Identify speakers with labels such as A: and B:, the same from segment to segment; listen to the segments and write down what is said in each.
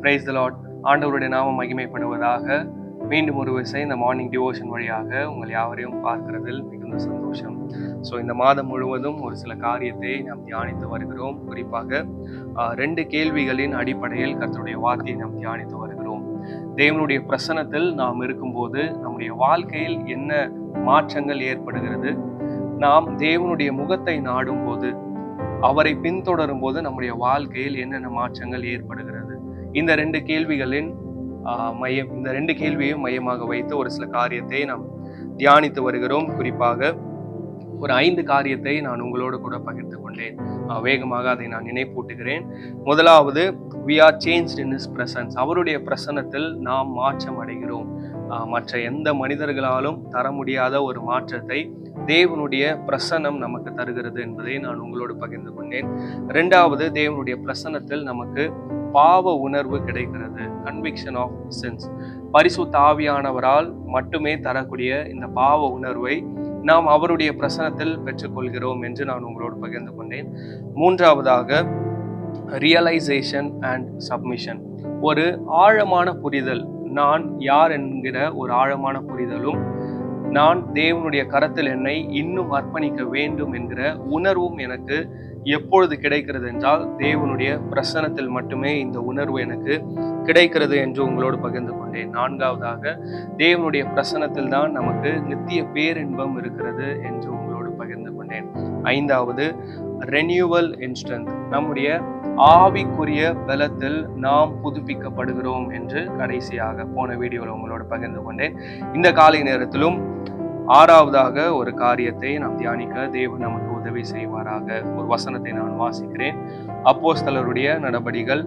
A: Praise the Lord. ஆண்டவருடைய நாமம் மகிமைப்படுவதாக. மீண்டும் ஒரு விசை இந்த மார்னிங் டிவோஷன் வழியாக உங்கள் யாவரையும் பார்க்கிறதில் மிகுந்த சந்தோஷம். இந்த மாதம் முழுவதும் ஒரு சில காரியத்தை நாம் தியானித்து வருகிறோம். குறிப்பாக 2 கேள்விகளின் அடிப்படையில் கர்த்தருடைய வார்த்தையை நாம் தியானித்து வருகிறோம். தேவனுடைய பிரசன்னத்தில் நாம் இருக்கும்போது நம்முடைய வாழ்க்கையில் என்ன மாற்றங்கள் ஏற்படுகிறது, நாம் தேவனுடைய முகத்தை நாடும் போது, அவரை பின்தொடரும் போது நம்முடைய வாழ்க்கையில் என்னென்ன மாற்றங்கள் ஏற்படுகிறது. இந்த 2 கேள்விகளின் இந்த 2 கேள்வியையும் மையமாக வைத்து ஒரு சில காரியத்தை நாம் தியானித்து வருகிறோம். குறிப்பாக ஒரு 5 காரியத்தை நான் உங்களோடு கூட பகிர்ந்து கொண்டேன். வேகமாக அதை நான் நினைப்பூட்டுகிறேன். முதலாவது, we are changed in his presence. அவருடைய பிரசன்னத்தில் நாம் மாற்றம் அடைகிறோம். மற்ற எந்த மனிதர்களாலும் தர முடியாத ஒரு மாற்றத்தை தேவனுடைய பிரசன்னம் நமக்கு தருகிறது என்பதை நான் உங்களோடு பகிர்ந்து கொண்டேன். 2வது, தேவனுடைய பிரசன்னத்தில் நமக்கு பாவ உணர்வு கிடைக்கிறது. Conviction of sins. பரிசுத்த ஆவியானவரால் மட்டுமே தரக்கூடிய இந்த பாவ உணர்வை நாம் அவருடைய பிரசன்னத்தில் பெற்றுக்கொள்கிறோம் என்று நான் உங்களோடு பகிர்ந்து கொண்டேன். 3வதாக, ரியலைசேஷன் அண்ட் சப்மிஷன். ஒரு ஆழமான புரிதல், நான் யார் என்கிற ஒரு ஆழமான புரிதலும், நான் தேவனுடைய கரத்தில் என்னை இன்னும் அர்ப்பணிக்க வேண்டும் என்கிற உணர்வும் எனக்கு எப்பொழுது கிடைக்கிறது என்றால் தேவனுடைய பிரசன்னத்தில் மட்டுமே இந்த உணர்வு எனக்கு கிடைக்கிறது என்று உங்களோடு பகிர்ந்து கொண்டேன். 4வதாக, தேவனுடைய பிரசன்னத்தில் தான் நமக்கு நித்திய பேரின்பம் இருக்கிறது என்று உங்களோடு பகிர்ந்து கொண்டேன். 5வது, ரெனியூவல் இன் ஸ்ட்ரென்த். நம்முடைய ஆவிக்குரிய பலத்தில் நாம் புதுப்பிக்கப்படுகிறோம் என்று கடைசியாக போன வீடியோவில் உங்களோடு பகிர்ந்து கொண்டேன். இந்த காலை நேரத்திலும் 6வதாக ஒரு காரியத்தை நாம் தியானிக்க தேவன் நமக்கு உதவி செய்வாராக. ஒரு வசனத்தை நான் வாசிக்கிறேன். அப்போஸ்தலருடைய நடபடிகள்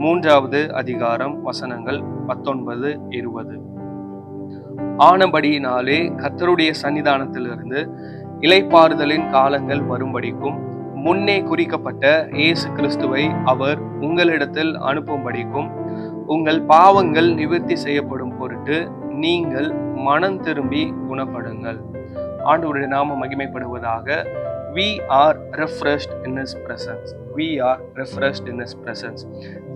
A: 3வது அதிகாரம் வசனங்கள் 19, 20. ஆனபடியினாலே கர்த்தருடைய சன்னிதானத்திலிருந்து இளைப்பாறுதலின் காலங்கள் வரும்படிக்கும் முன்னே குறிக்கப்பட்ட இயேசு கிறிஸ்துவை அவர் உங்களிடத்தில் அனுப்பும்படிக்கும் உங்கள் பாவங்கள் நிவர்த்தி செய்யப்படும் பொருட்டு நீங்கள் மனம் திரும்பி குணப்படுங்கள். ஆண்டவருடைய நாமம் மகிமைப்படுவதாக. We are refreshed in his presence. We are refreshed in his presence.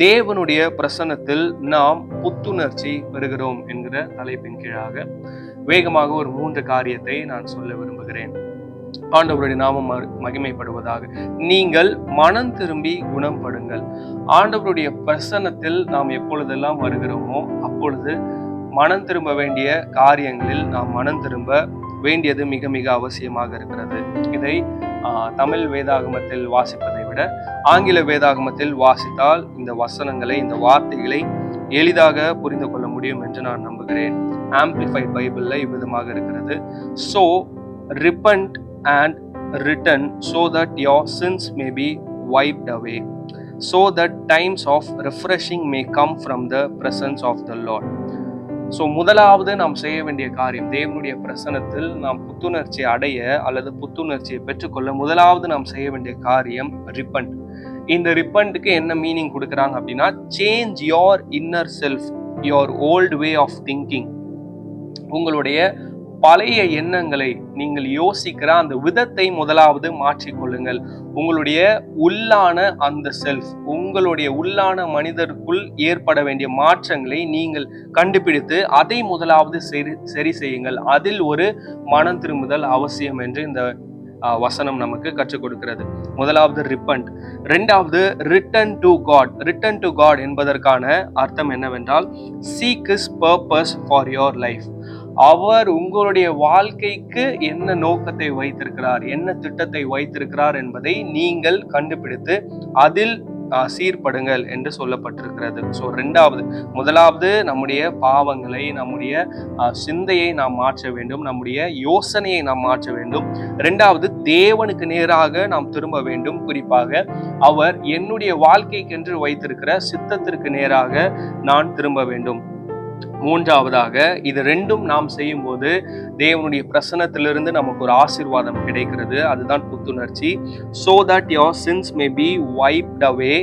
A: தேவனுடைய பிரசன்னத்தில் நாம் புத்துணர்ச்சி பெறுகிறோம் என்கிற தலைப்பின் கீழாக வேகமாக ஒரு 3 காரியத்தை நான் சொல்ல விரும்புகிறேன். ஆண்டவருடைய நாமம் மகிமைப்படுவதாக. நீங்கள் மனம் திரும்பி குணப்படுங்கள். ஆண்டவருடைய பிரசன்னத்தில் நாம் எப்பொழுதெல்லாம் வருகிறோமோ அப்பொழுது மனம் திரும்ப வேண்டிய காரியங்களில் நாம் மனம் திரும்ப வேண்டியது மிக மிக அவசியமாக இருக்கிறது. இதை தமிழ் வேதாகமத்தில் வாசிப்பதை விட ஆங்கில வேதாகமத்தில் வாசித்தால் இந்த வசனங்களை, இந்த வார்த்தைகளை எளிதாக புரிந்து கொள்ள முடியும் என்று நான் நம்புகிறேன். ஆம்பிளிஃபைட் பைபிள்ல இவ்விதமாக இருக்கிறது. So repent and return so that your sins may be wiped away, so that times of refreshing may come from the presence of the Lord. முதலாவது நாம் செய்ய வேண்டிய காரியம், தேவனுடைய பிரசன்னத்தில் நாம் புத்துணர்ச்சி அடைய அல்லது புத்துணர்ச்சியை பெற்றுக்கொள்ள முதலாவது நாம் செய்ய வேண்டிய காரியம் ரிப்பண்ட். இந்த ரிப்பண்ட்டுக்கு என்ன மீனிங் கொடுக்குறாங்க அப்படின்னா, change your inner self, your old way of thinking. உங்களுடைய பழைய எண்ணங்களை, நீங்கள் யோசிக்கிற அந்த விதத்தை முதலாவது மாற்றிக்கொள்ளுங்கள். உங்களுடைய உள்ளான அந்த செல்ஃப், உங்களுடைய உள்ளான மனிதருக்குள் ஏற்பட வேண்டிய மாற்றங்களை நீங்கள் கண்டுபிடித்து அதை முதலாவது சரி செய்யுங்கள். அதில் ஒரு மனம் திரும்புதல் அவசியம் என்று இந்த வசனம் நமக்கு கற்றுக் கொடுக்கிறது. முதலாவது ரிப்பண்ட். 2வது, return to God. Return to God என்பதற்கான அர்த்தம் என்னவென்றால், seek his purpose for your life. அவர் உங்களுடைய வாழ்க்கைக்கு என்ன நோக்கத்தை வைத்திருக்கிறார், என்ன திட்டத்தை வைத்திருக்கிறார் என்பதை நீங்கள் கண்டுபிடித்து அதில் சீர்படுங்கள் என்று சொல்லப்பட்டிருக்கிறது. 2வது, முதலாவது நம்முடைய பாவங்களை, நம்முடைய சிந்தையை நாம் மாற்ற வேண்டும், நம்முடைய யோசனையை நாம் மாற்ற வேண்டும். 2வது, தேவனுக்கு நேராக நாம் திரும்ப வேண்டும். குறிப்பாக அவர் என்னுடைய வாழ்க்கைக்கென்று வைத்திருக்கிற சித்தத்திற்கு நேராக நான் திரும்ப வேண்டும். மூன்றாவதாக, இது ரெண்டும் நாம் செய்யும் போது தேவனுடைய பிரசன்னத்திலிருந்து நமக்கு ஒரு ஆசீர்வாதம் கிடைக்கிறது. அதுதான் புத்துணர்ச்சி. so that your sins may be wiped away,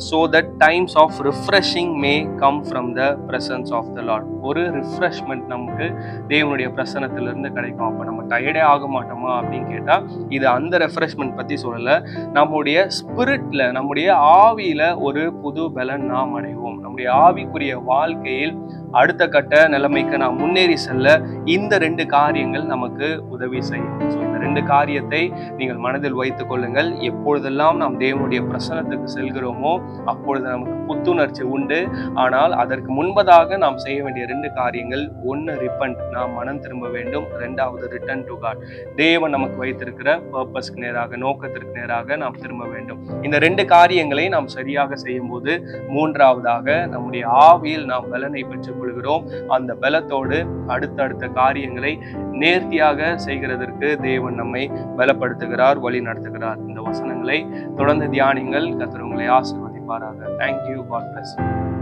A: so that times of refreshing may come from the presence of the Lord. ஒரு ரிஃப்ரெஷ்மெண்ட் நமக்கு தேவனுடைய பிரசன்னத்திலிருந்து கிடைக்கும். அப்போ நம்ம டயர்டே ஆக மாட்டோமா அப்படின்னு கேட்டால், இது அந்த ரெஃப்ரெஷ்மெண்ட் பற்றி சொல்லலை. நம்முடைய ஸ்பிரிட்ல, நம்முடைய ஆவியில ஒரு புது பலன் நாம் அடைவோம். நம்முடைய ஆவிக்குரிய வாழ்க்கையில் அடுத்த கட்ட நிலைமைக்கு நாம் முன்னேறி செல்ல இந்த 2 காரியங்கள் நமக்கு உதவி செய்யும். இந்த 2 காரியத்தை நீங்கள் மனதில் வைத்துக் கொள்ளுங்கள். எப்பொழுதெல்லாம் நாம் தேவனுடைய பிரசன்னத்துக்கு செல்கிறோமோ அப்பொழுது நமக்கு புத்துணர்ச்சி உண்டு. ஆனால் அதற்கு முன்பதாக நாம் செய்ய வேண்டிய 2 காரியங்கள், 1 ரிப்பன்ட், நாம் மனம் திரும்ப வேண்டும். 2வது ரிட்டர்ன் டு காட், தேவன் நமக்கு வைத்திருக்கிற பர்பஸ்க்கு நேராக, நோக்கத்திற்கு நேராக நாம் திரும்ப வேண்டும். இந்த 2 காரியங்களை நாம் சரியாக செய்யும் போது 3வதாக நம்முடைய ஆவியில் நாம் பலனை பெற்றுக் கொள்கிறோம். அந்த பலத்தோடு அடுத்தடுத்த காரியங்களை நேர்த்தியாக செய்கிறதற்கு தேவன் நம்மை பலப்படுத்துகிறார், வழி நடத்துகிறார். இந்த வசனங்களை தொடர்ந்து தியானிங்கள். கர்த்தர் உங்களை ஆசீர்வதிப்பாராக. Thank you. God bless you.